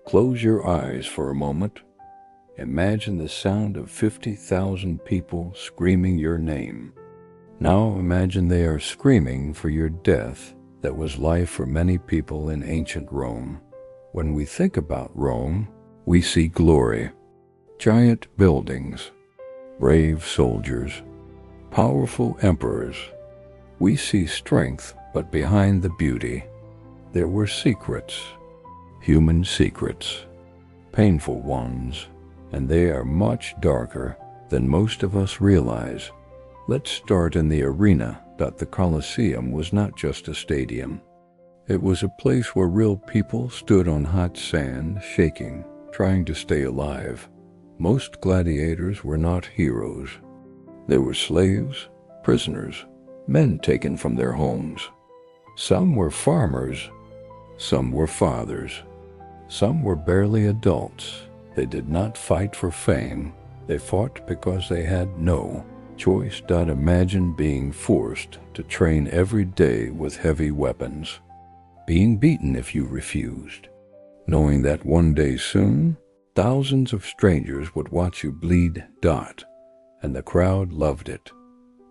Close your eyes for a moment. Imagine the sound of 50,000 people screaming your name. Now imagine they are screaming for your death. That was life for many people in ancient Rome. When we think about Rome, we see glory, giant buildings, brave soldiers, powerful emperors. We see strength, but behind the beauty, there were secrets, human secrets, painful ones, and they are much darker than most of us realize. Let's start in the arena. The Colosseum was not just a stadium. It was a place where real people stood on hot sand, shaking, trying to stay alive. Most gladiators were not heroes. They were slaves, prisoners, men taken from their homes. Some were farmers, some were fathers, some were barely adults. They did not fight for fame. They fought because they had no choice. Imagine being forced to train every day with heavy weapons, being beaten if you refused, knowing that one day soon, thousands of strangers would watch you bleed. And the crowd loved it.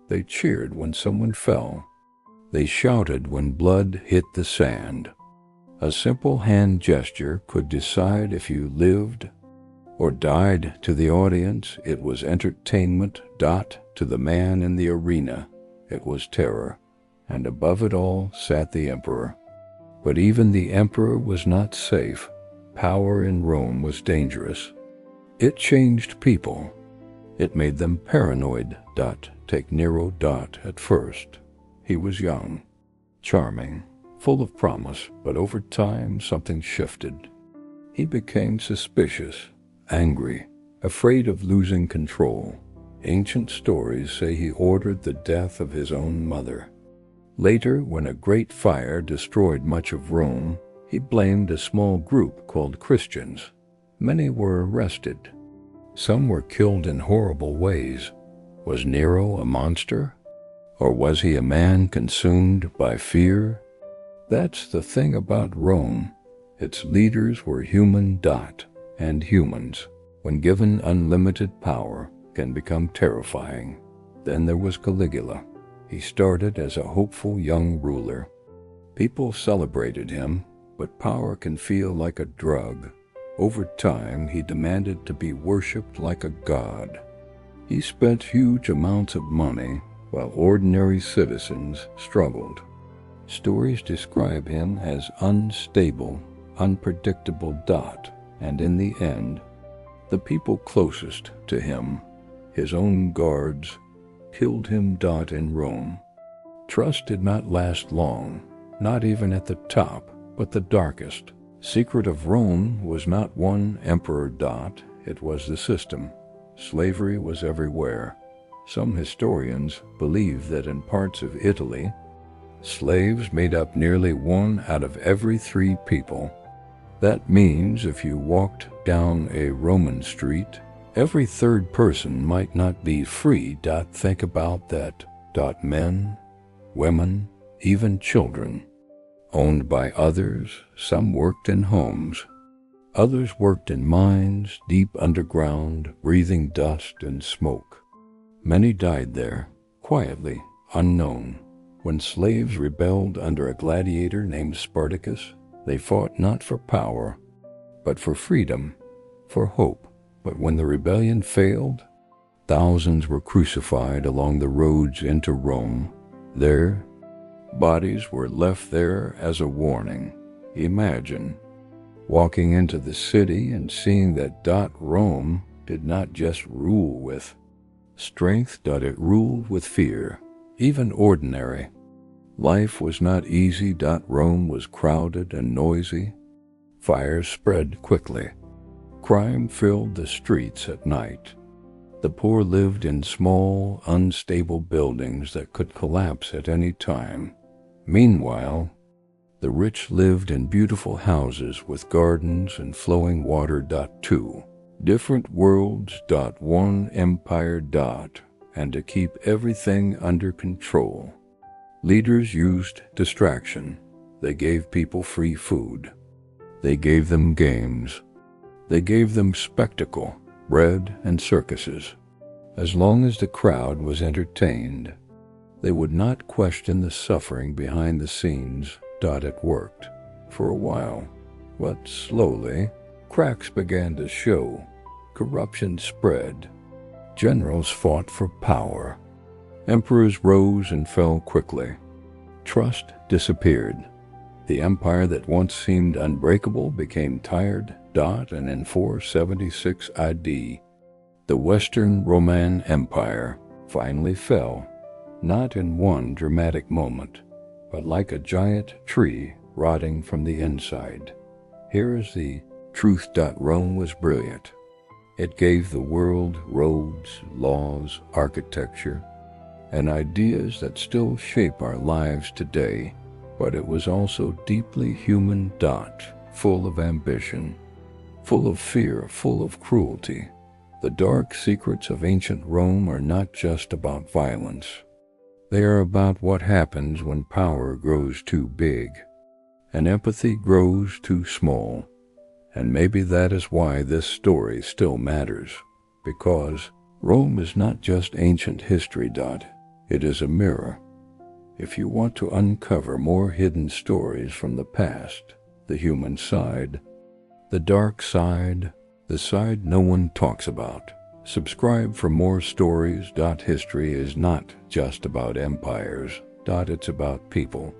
They cheered when someone fell. They shouted when blood hit the sand. A simple hand gesture could decide if you lived or died. To the audience, it was entertainment. To the man in the arena, it was terror. And above it all sat the emperor. But even the emperor was not safe. Power in Rome was dangerous. It changed people. It made them paranoid. Take Nero. At first, he was young, charming, full of promise, but over time something shifted. He became suspicious, angry, afraid of losing control. Ancient stories say he ordered the death of his own mother. Later, when a great fire destroyed much of Rome, he blamed a small group called Christians. Many were arrested. Some were killed in horrible ways. Was Nero a monster? Or was he a man consumed by fear? That's the thing about Rome. Its leaders were human. And humans, when given unlimited power, can become terrifying. Then there was Caligula. He started as a hopeful young ruler. People celebrated him, but power can feel like a drug. Over time, he demanded to be worshipped like a god. He spent huge amounts of money, while ordinary citizens struggled. Stories describe him as unstable, unpredictable. And in the end, the people closest to him, his own guards, killed him. In Rome, trust did not last long, not even at the top, but the darkest secret of Rome was not one emperor. It was the system. Slavery was everywhere. Some historians believe that in parts of Italy, slaves made up nearly 1 out of every 3 people. That means if you walked down a Roman street, every 3rd person might not be free. Think about that. Men, women, even children, owned by others. Some worked in homes. Others worked in mines, deep underground, breathing dust and smoke. Many died there, quietly, unknown. When slaves rebelled under a gladiator named Spartacus, they fought not for power, but for freedom, for hope. But when the rebellion failed, thousands were crucified along the roads into Rome. Their bodies were left there as a warning. Imagine walking into the city and seeing that Rome did not just rule with strength. It ruled with fear, even ordinary. Life was not easy. Rome was crowded and noisy. Fires spread quickly. Crime filled the streets at night. The poor lived in small, unstable buildings that could collapse at any time. Meanwhile, the rich lived in beautiful houses with gardens and flowing water. 2 different worlds. 1 empire. And to keep everything under control, leaders used distraction. They gave people free food. They gave them games, They gave them spectacle, bread, and circuses. As long as the crowd was entertained, they would not question the suffering behind the scenes. It worked for a while, but slowly, cracks began to show. Corruption spread. Generals fought for power. Emperors rose and fell quickly. Trust disappeared. The empire that once seemed unbreakable became tired. And in 476 AD, the Western Roman Empire finally fell, not in one dramatic moment, but like a giant tree rotting from the inside. Here is the truth. Rome was brilliant. It gave the world roads, laws, architecture, and ideas that still shape our lives today, but it was also deeply human. Full of ambition, full of fear, full of cruelty. The dark secrets of ancient Rome are not just about violence. They are about what happens when power grows too big and empathy grows too small. And maybe that is why this story still matters, because Rome is not just ancient history. It is a mirror. If you want to uncover more hidden stories from the past, the human side, the dark side, the side no one talks about, subscribe for more stories. History is not just about empires. It's about people.